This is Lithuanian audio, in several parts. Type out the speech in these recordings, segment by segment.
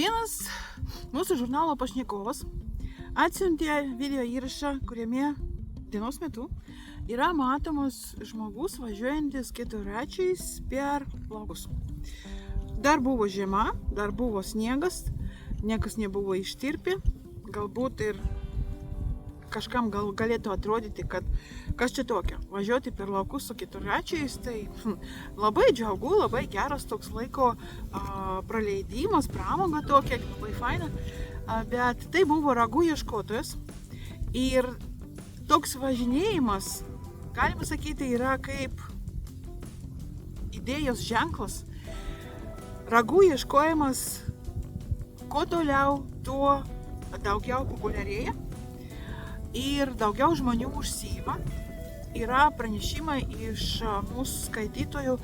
Vienas mūsų žurnalo pašnekovas atsiuntė video įrašą, kuriame dienos metu yra matomas žmogus važiuojantis keturračiais per laukus. Dar buvo žiema, dar buvo sniegas, niekas nebuvo ištirpę, galbūt ir kažkam galėtų atrodyti, kad kas čia tokio, važiuoti per laukus su keturračiais, tai labai džiaugu, labai geras toks laiko praleidimas, pramoga tokia, labai faina, bet tai buvo ragų ieškotojas ir toks važinėjimas, galima sakyti, yra kaip idėjos ženklas. Ragų ieškojimas, kuo toliau, tuo daugiau populiarėja ir daugiau žmonių užsiima. Yra pranešimai iš mūsų skaitytojų,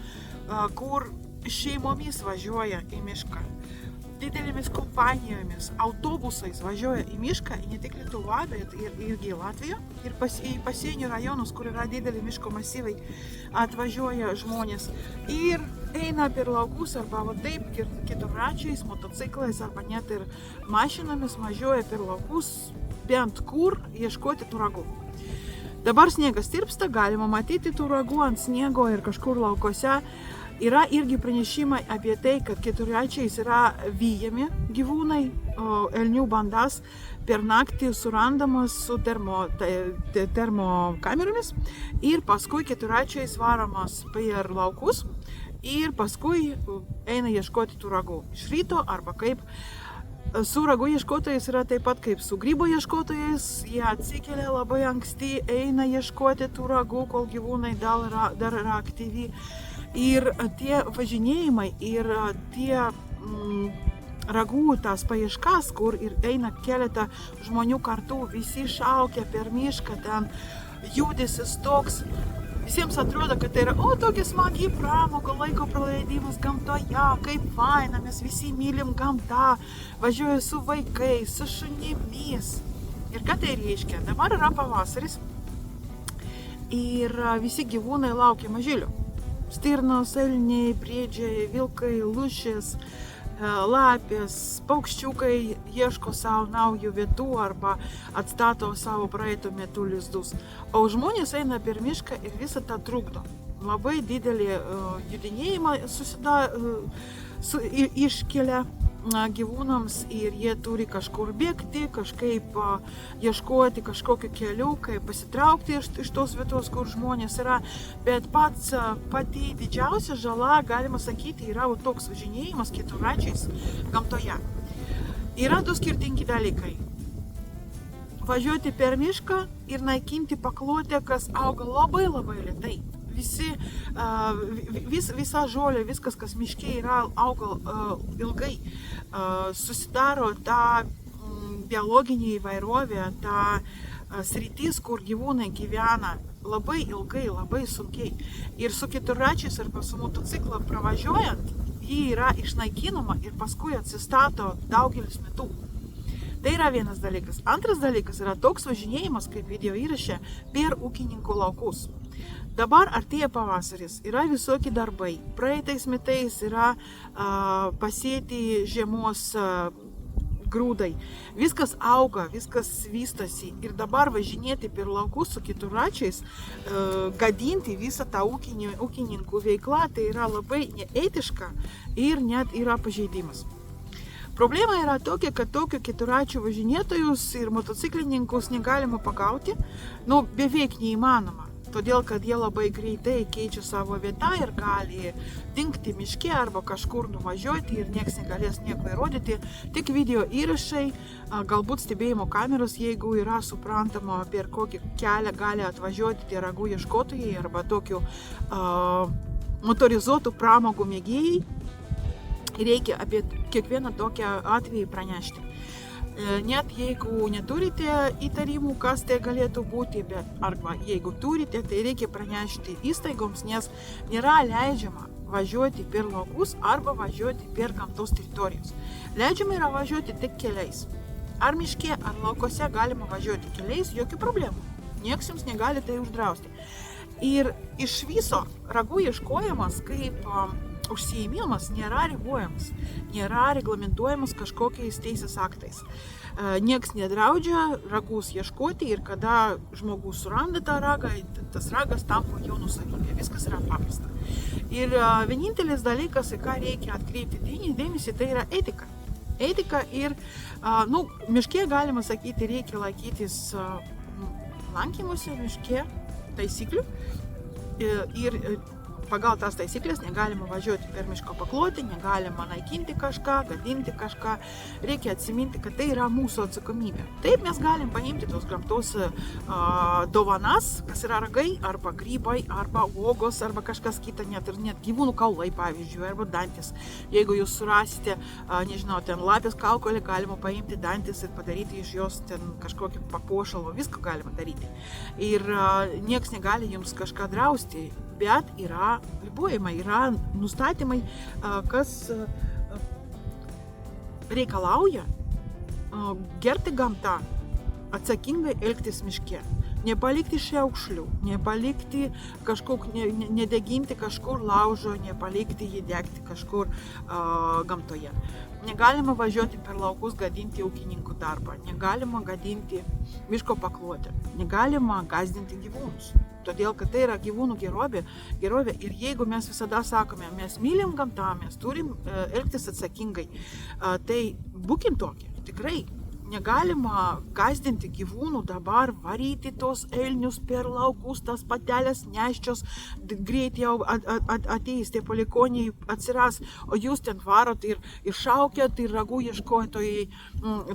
kur šeimomis važiuoja į mišką, didelėmis kompanijomis, autobusais važiuoja į mišką, ne tik Lietuva, bet irgi Latvija. Ir į pasienio rajonus, kur yra dideli miško masyvai, atvažiuoja žmonės ir eina per laukus arba taip keturračiais, motociklais arba net ir mašinomis važiuoja per laukus, bent kur ieškoti tų ragų. Dabar sniegas tirpsta, galima matyti tų ragų ant sniego ir kažkur laukose. Yra irgi pranešimai apie tai, kad keturračiais yra vyjami gyvūnai, elnių bandas per naktį surandamas su termokameromis ir paskui keturračiais varomas per laukus ir paskui eina ieškoti tų ragų iš ryto arba kaip. Su ragų ieškotojais yra taip pat kaip su grybo ieškotojais, jie atsikelia labai anksti, eina ieškoti tų ragų, kol gyvūnai dar yra aktyvi. Ir tie važinėjimai ir tie ragų tas paieškas, kur ir eina keletą žmonių kartu, visi šaukia per mišką, ten judesis toks. Visiems atrodo, kad tai yra, tokia smagi pramoga, laiko praleidimas gamtoje, kaip faina, mes visi mylim gamtą, važiuoja su vaikais, su šunimis. Ir ką tai reiškia? Dabar yra pavasaris ir visi gyvūnai laukia mažylių. Stirnos, elniai, briedžiai, vilkai, lūšis, lapės, paukščiukai ieško savo naujų vietų arba atstato savo praeitų metų lizdus. O žmonės eina per mišką ir visą tą trukdo. Labai didelį judinėjimą iškelia gyvūnams ir jie turi kažkur bėgti, kažkaip ieškoti kažkokiu keliu, kaip pasitraukti iš tos vietos, kur žmonės yra. Bet pati didžiausia žala, galima sakyti, yra toks važinėjimas keturračiais gamtoje. Yra du skirtingi dalykai. Važiuoti per mišką ir naikinti paklotę, kas auga labai labai lėtai. Visa žolė, viskas, kas miške yra, auga ilgai. Susidaro ta biologinė įvairovė, ta sritis, kur gyvūnai gyvena labai ilgai, labai sunkiai. Ir su keturračiais arba su motociklu pravažiuojant, ji yra išnaikinama ir paskui atsistato daugelis metų. Tai yra vienas dalykas. Antras dalykas yra toks važinėjimas, kaip video įraše, per ūkininkų laukus. Dabar artėja pavasaris, yra visokie darbai. Praeitais metais yra pasėti žiemos grūdai. Viskas auga, viskas vystosi. Ir dabar važinėti per laukus su keturračiais, gadinti visą tą ūkininkų veiklą, tai yra labai neetiška ir net yra pažeidimas. Problema yra tokia, kad tokių keturračių važinėtojus ir motociklininkus negalima pagauti, beveik neįmanoma. Todėl, kad jie labai greitai keičia savo vietą ir gali dingti miške arba kažkur nuvažiuoti ir nieks negalės nieko įrodyti. Tik video įrašai, galbūt stebėjimo kameros, jeigu yra suprantama, per kokį kelią gali atvažiuoti tie ragų ieškotojai arba tokių motorizuotų pramogų mėgėjai. Reikia apie kiekvieną tokią atvejį pranešti. Net jeigu neturite įtarimų, kas tai galėtų būti, arba jeigu turite, tai reikia pranešti įstaigoms, nes nėra leidžiama važiuoti per laukus arba važiuoti per gamtos teritorijos. Leidžiama yra važiuoti tik keliais. Ar miške, ar laukose galima važiuoti keliais, jokių problemų. Nieks jums negali tai uždrausti. Ir iš viso ragų ieškojimas kaip užsiėmimas nėra ribojamas, nėra reglamentuojamas kažkokiais teisės aktais. Nieks nedraudžia ragus ieškoti ir kada žmogus suranda tą ragą, tas ragas tampa jo nusavybė. Viskas yra paprasta. Ir vienintelis dalykas, į ką reikia atkreipti dėmesį, tai yra etika. Etika ir, miške, galima sakyti, reikia laikytis lankymuose miške taisyklių ir pagal tas taisyklės negalima važiuoti per miško paklotę, negalima naikinti kažką, gadinti kažką. Reikia atsiminti, kad tai yra mūsų atsakomybė. Taip mes galim paimti tos gamtos dovanas, kas yra ragai, arba grybai, arba uogos, arba kažkas kita, net gyvūnų kaulai, pavyzdžiui, arba dantis. Jeigu jūs surasite, nežinau, ten lapės kaukolę, galima paimti dantis ir padaryti iš jos ten kažkokį papuošalą, viską galima daryti. Ir nieks negali jums kažką drausti. Bet yra ribojimai, yra nustatymai, kas reikalauja gerti gamtą, atsakingai elgtis miške, nepalikti šiukšlių, nepalikti nedeginti kažkur laužo, nepalikti jį degti kažkur gamtoje. Negalima važiuoti per laukus gadinti ūkininkų darbą, negalima gadinti miško paklotę, negalima gąsdinti gyvūnus. Todėl, kad tai yra gyvūnų gerovė ir jeigu mes visada sakome, mes mylim gamtą, mes turim elgtis atsakingai, tai būkim tokie, tikrai. Negalima gąsdinti gyvūnų dabar, varyti tos elnius per laukus, tas patelės neščios, greit jau ateis, tie palikoniai atsiras, o jūs ten varot ir šaukėt, ir ragų ieškotojai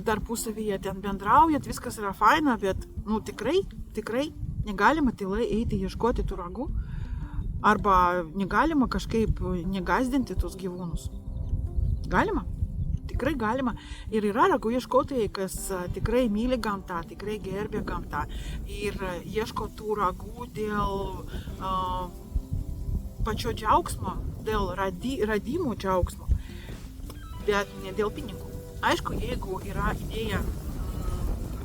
tarpusavyje ten bendraujat, viskas yra faina, bet tikrai negalima tylai eiti ieškoti tų ragų, arba negalima kažkaip negąsdinti tos gyvūnus. Galima? Tikrai galima. Ir yra ragų ieškotojai, kas tikrai myli gamtą, tikrai gerbė gamtą ir ieško tų ragų dėl pačio džiaugsmo, dėl radimų džiaugsmo, bet ne dėl pinigų. Aišku, jeigu yra idėja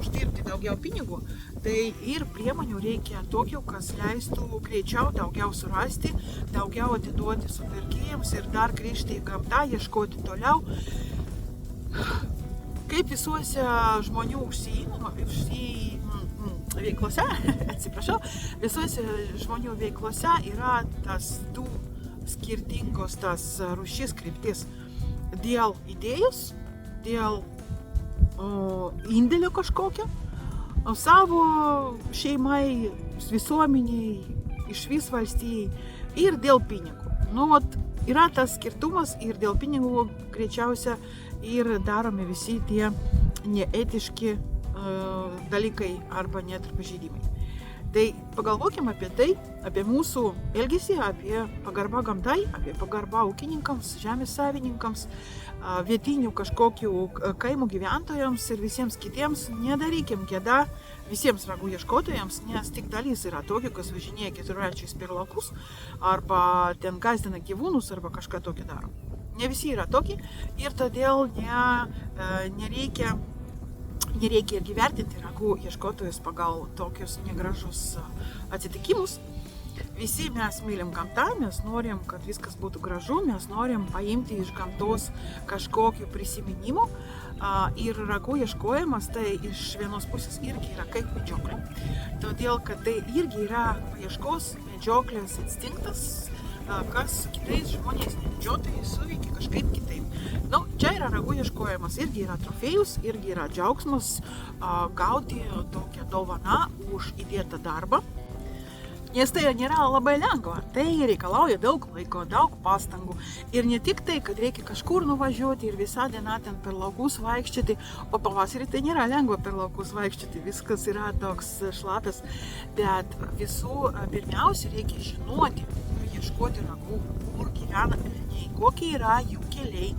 uždirbti daugiau pinigų, tai ir priemonių reikia tokių, kas leistų greičiau daugiau surasti, daugiau atiduoti supirkėjams ir dar grįžti į gamtą, ieškoti toliau. Kaip visuose žmonių veiklose, visuose žmonių veiklose yra tas du skirtingos tas rūšis kryptis. Dėl idėjos, dėl indėlio kažkokio, savo šeimai, visuomeniai, išvis valstijai ir dėl pinigų. Yra tas skirtumas ir dėl pinigų greičiausia ir daromi visi tie neetiški dalykai arba net ir pažeidimai. Tai pagalvokime apie tai, apie mūsų elgesį, apie pagarbą gamtai, apie pagarbą ūkininkams, žemės savininkams, vietinių kažkokių kaimų gyventojams ir visiems kitiems. Nedarykim gėdą visiems ragų ieškotojams, nes tik dalis yra tokių, kas važinėja keturračiais per laukus arba ten gąsdina gyvūnus arba kažką tokį daro. Ne visi yra tokie ir todėl nereikia irgi vertinti ragų ieškotojus pagal tokius negražus atsitikimus. Visi mes mylim gamtą, mes norim, kad viskas būtų gražu, mes norim paimti iš gamtos kažkokių prisiminimų ir ragų ieškojimas tai iš vienos pusės irgi yra kaip medžioklė. Todėl, kad tai irgi yra paieškos medžioklės instinktas, kas su kitais žmonės medžiotojai suveikia kažkaip kitaip. Čia yra ragų ieškojimas, irgi yra trofėjus, irgi yra džiaugsmas gauti tokią dovaną už įdėtą darbą. Nes tai nėra labai lengva, tai reikalauja daug laiko, daug pastangų. Ir ne tik tai, kad reikia kažkur nuvažiuoti ir visą dieną ten per laukus vaikščioti, o pavasarį tai nėra lengva per laukus vaikščioti, viskas yra toks šlapės. Bet visų pirmiausia reikia žinoti, ieškoti ragų, kur gyvena elniai, kokie yra jų keliai,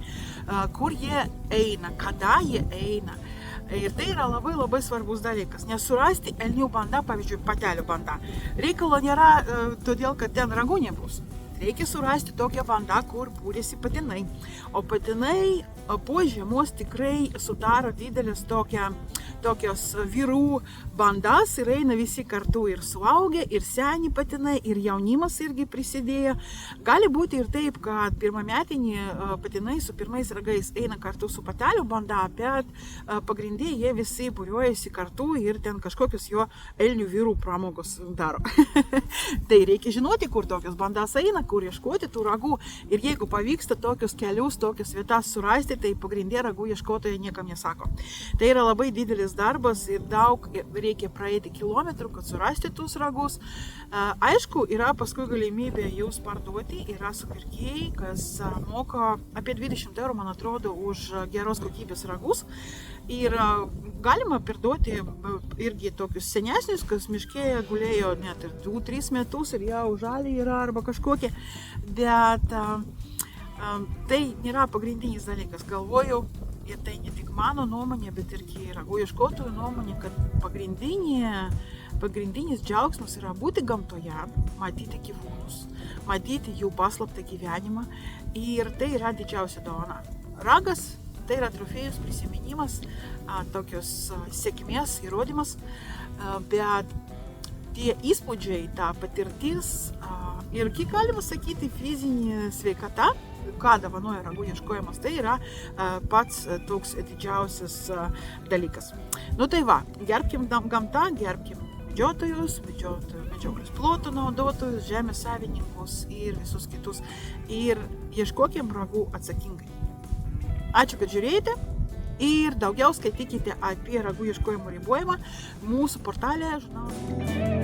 kur jie eina, kada jie eina. Ir tai yra labai labai svarbus dalykas, nes surasti elnių bandą, pavyzdžiui, patelių bandą, reikalo nėra todėl, kad ten ragų nebus. reikia surasti tokią bandą, kur būrėsi patinai. O patinai po žiemos tikrai sudaro didelis tokios vyrų bandas ir eina visi kartu, ir suaugę, ir seni patinai, ir jaunimas irgi prisidėjo. Gali būti ir taip, kad pirmametiniai patinai su pirmais ragais eina kartu su patelių banda, bet pagrindė jie visi būriuojasi kartu ir ten kažkokius jo elnių vyrų pramogos daro. Tai reikia žinoti, kur tokios bandas eina, kur ieškoti tų ragų. Ir jeigu pavyksta tokius kelius, tokias vietas surasti, tai pagrindė ragų ieškotojai niekam nesako. Tai yra labai didelis darbas ir daug reikia praeiti kilometrų, kad surasti tuos ragus. Aišku, yra paskui galimybė jūs parduoti, yra supirkėjai, kas moka apie 20 €, man atrodo, už geros kokybės ragus. Ir galima parduoti irgi tokius senesnius, kas miške gulėjo net ir 2-3 metus ir jau žaliai yra arba kažkokie. Bet tai nėra pagrindinis dalykas. Galvoju, ir tai ne tik mano nuomonė, bet irgi ragų ieškotojų nuomonė, kad pagrindinis džiaugsmas yra būti gamtoje, matyti gyvūnus, matyti jų paslaptą gyvenimą, ir tai yra didžiausia dovana. Ragas tai yra trofėjus, prisiminimas, tokios sėkmės įrodymas, bet tie įspūdžiai, ta patirtis irgi galima sakyti fizinė sveikata, ką davanoja ragų ieškojimas, tai yra pats toks didžiausias dalykas. Nu tai va, gerbkim gamtą, gerbkim medžiotojus, medžioklės plotų naudotojus, žemės savininkus ir visus kitus. Ir ieškokim ragų atsakingai. Ačiū, kad žiūrėjote. Ir daugiau skaitykite apie ragų ieškojimo ribojimą mūsų portale žurnale.